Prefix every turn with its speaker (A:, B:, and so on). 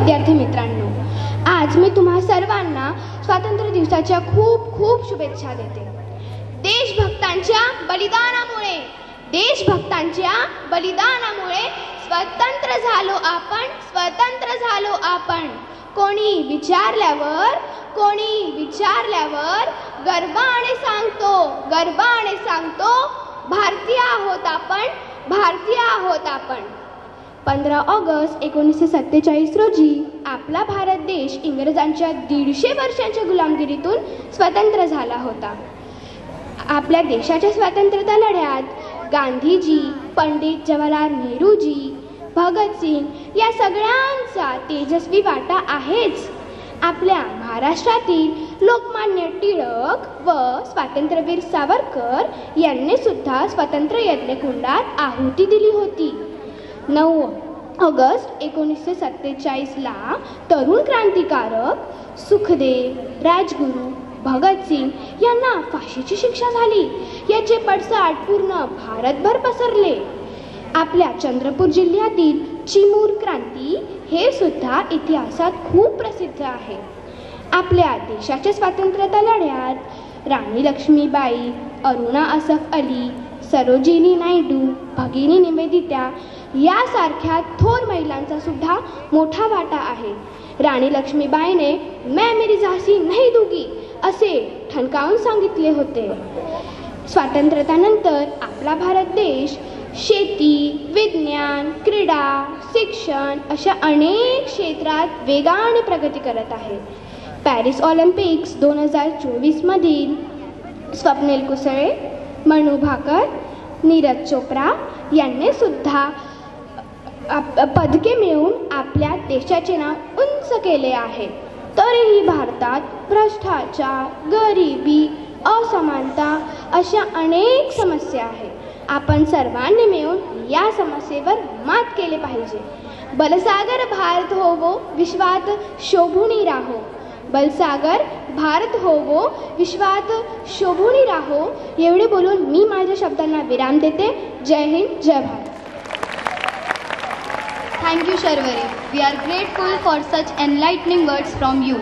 A: विद्यार्थी मित्रांनो, आज मी तुम्हा सर्वांना स्वातंत्र्य दिवसाच्या खूप खूप शुभेच्छा देते. देशभक्तांच्या बलिदानामुळे स्वतंत्र झालो आपण. कोणी विचारल्यावर गर्वाने सांगतो भारतीय आहोत आपण. 15 ऑगस्ट 1947 रोजी आपला भारत देश इंग्रजांच्या 150 वर्षांच्या गुलामगिरीतून स्वतंत्र झाला होता. आपल्या देशाच्या स्वातंत्र्य लढ्यात गांधीजी, पंडित जवाहरलाल नेहरूजी, भगतसिंग या सगळ्यांचा तेजस्वी वाटा आहेच. आपल्या महाराष्ट्रातील लोकमान्य टिळक व स्वातंत्र्यवीर सावरकर यांनी सुद्धा स्वातंत्र्य यज्ञकुंडात आहुती दिली होती. 9 ऑगस्ट 1947ला तरुण क्रांतिकारक सुखदेव, राजगुरू, भगतसिंग यांना फाशीची शिक्षा झाली. याचे पडसाद पूर्ण भारतभर पसरले. आपल्या चंद्रपूर जिल्ह्यातील चिमूर क्रांती हे सुद्धा इतिहासात खूप प्रसिद्ध आहे. आपल्या देशाच्या स्वातंत्र्य लढ्यात राणी लक्ष्मीबाई, अरुणा असफ अली, सरोजिनी नायडू, भगिनी निवेदिता यासारख्या थोर महिलांचा सुद्धा मोठा वाटा आहे. राणी लक्ष्मीबाईने मैं मेरी झांसी नहीं दूंगी असे ठणकावून सांगितले होते. स्वातंत्र्यानंतर आपला भारत देश शेती, विज्ञान, क्रीडा, शिक्षण अशा अनेक क्षेत्रात वेगाने प्रगती करत आहे. पॅरिस ऑलिम्पिक्स 2024 मधील स्वप्नील कुसळे, मनू भाकर, नीरज चोप्रा यांनी सुद्धा पदके मिळवून आपल्या देशाचे नाव उंच केले आहे. तरीही भारतात भ्रष्टाचार, गरिबी, असमानता अशा अनेक समस्या आहेत. आपण सर्वांनी मिळून या समस्येवर मात केले पाहिजे. बलसागर भारत होवो विश्वात शोभूनी राहो. एवढे बोलून मी माझ्या शब्दांना विराम देते. जय हिंद, जय Bharat.
B: Thank you, Sharvari. We are grateful for such enlightening words from you.